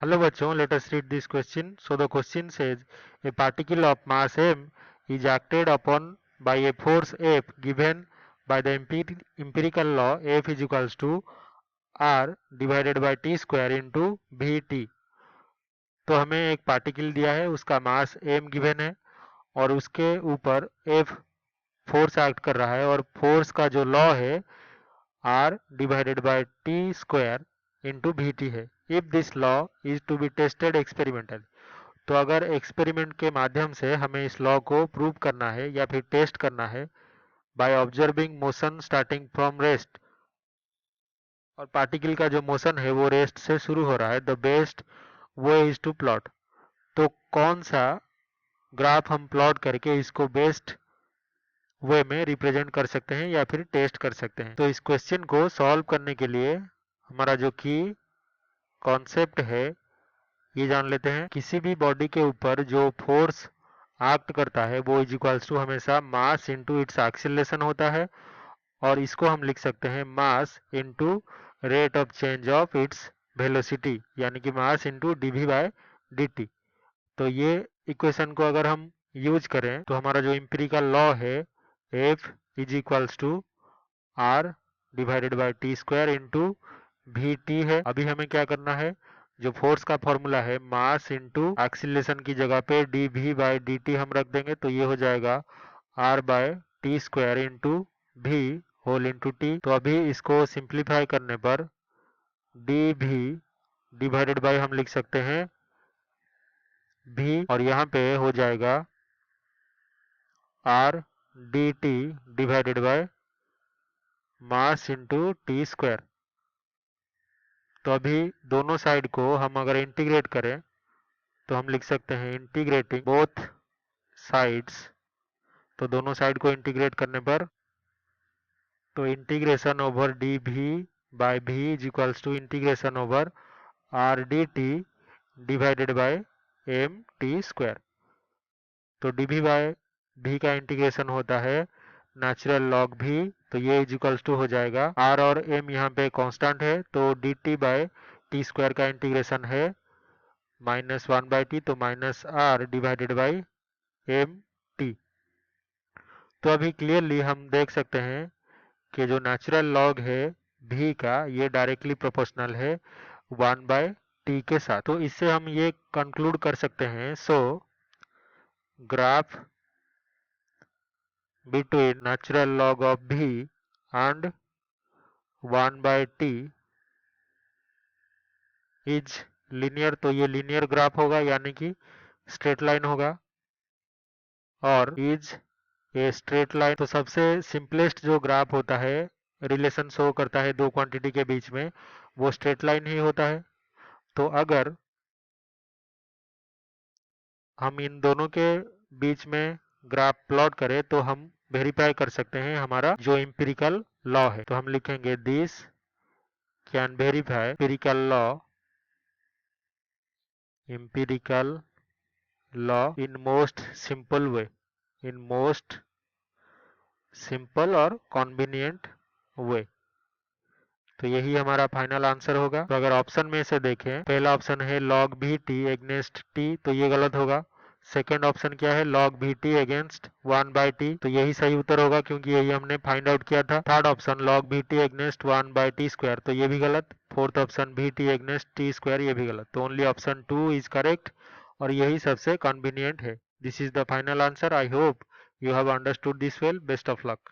Hello bachon, let us read this question. So the question says a particle of mass m is acted upon by a force F given by the empirical law F is equals to R divided by t square into Vt. तो हमें एक particle दिया है, उसका मास m given है और उसके ऊपर F फोर्स एक्ट कर रहा है और फोर्स का जो लॉ है R divided by t square into Vt है। If this law is to be tested experimental, तो अगर एक्सपेरिमेंट के माध्यम से हमें इस लॉ को प्रूव करना है या फिर टेस्ट करना है by observing motion starting from rest, और पार्टिकल का जो मोशन है वो रेस्ट से शुरू हो रहा है, the best way is to plot, तो कौन सा ग्राफ हम प्लॉट करके इसको बेस्ट वे में रिप्रेजेंट कर सकते हैं या फिर टेस्ट कर सकते हैं। तो इस क्वेश्चन को सॉल्व करने के लिए हमारा जो की कॉन्सेप्ट है ये जान लेते हैं। किसी भी बॉडी के ऊपर जो फोर्स एक्ट करता है वो इज इक्वल्स टू हमेशा मास इंटू इट्स एक्सीलरेशन होता है, और इसको हम लिख सकते हैं mass into rate of change of its velocity, यानी कि mass into dv by dt। तो ये इक्वेशन को अगर हम यूज करें तो हमारा जो इंपेरिकल लॉ है F is equals to R divided by T square into V T है। अभी हमें क्या करना है, जो फोर्स का फॉर्मूला है मास इंटू एक्सीलरेशन की जगह पे D V by D T हम रख देंगे, तो ये हो जाएगा R by T square into V whole into T. तो अभी इसको सिंप्लीफाई करने पर डी वी डिवाइडेड बाई हम लिख सकते हैं भी, और यहाँ पे हो जाएगा R D T divided by mass into T square. तो अभी दोनों साइड को हम अगर इंटीग्रेट करें तो हम लिख सकते हैं इंटीग्रेटिंग बोथ साइड्स, तो दोनों साइड को इंटीग्रेट करने पर तो integration over D V by V is equals to integration over R D T divided by M T square. तो डी भी बाय भी का इंटीग्रेशन होता है नेचुरल लॉग भी, तो ये इज इक्वल्स टू हो जाएगा आर और एम यहाँ पे कांस्टेंट है, तो D T by T square का इंटीग्रेशन है माइनस वन बाई टी, तो minus R divided by M T. तो अभी क्लियरली हम देख सकते हैं कि जो नेचुरल लॉग है भी का ये डायरेक्टली प्रोपोर्शनल है वन बाय टी के साथ। तो इससे हम ये कंक्लूड कर सकते हैं, so graph between natural log of B and one by T is linear, तो ये लीनियर ग्राफ होगा यानी कि स्ट्रेट लाइन होगा, और इज ए स्ट्रेट लाइन, तो सबसे सिंपलेस्ट जो ग्राफ होता है रिलेशन शो करता है दो क्वांटिटी के बीच में, वो स्ट्रेट लाइन ही होता है। तो अगर हम इन दोनों के बीच में ग्राफ प्लॉट करें तो हम वेरीफाई कर सकते हैं हमारा जो इंपेरिकल लॉ है। तो हम लिखेंगे this can verify empirical law in most simple way, in most simple और कॉन्वीनियंट वे। तो यही हमारा फाइनल आंसर होगा। तो अगर ऑप्शन में से देखें, पहला ऑप्शन है log भी टी एगेंस्ट टी, तो ये गलत होगा। सेकेंड ऑप्शन क्या है, log भी T against one by T, तो यही सही उत्तर होगा क्योंकि यही हमने फाइंड आउट किया था। थर्ड ऑप्शन log भी T against one by T square, तो ये भी गलत। फोर्थ ऑप्शन भी टी अगेंस्ट टी स्क्वायर, ये भी गलत। तो ओनली ऑप्शन 2 इज करेक्ट और यही सबसे कन्वीनियंट है। This is the final answer. I hope you have understood this well. Best of luck.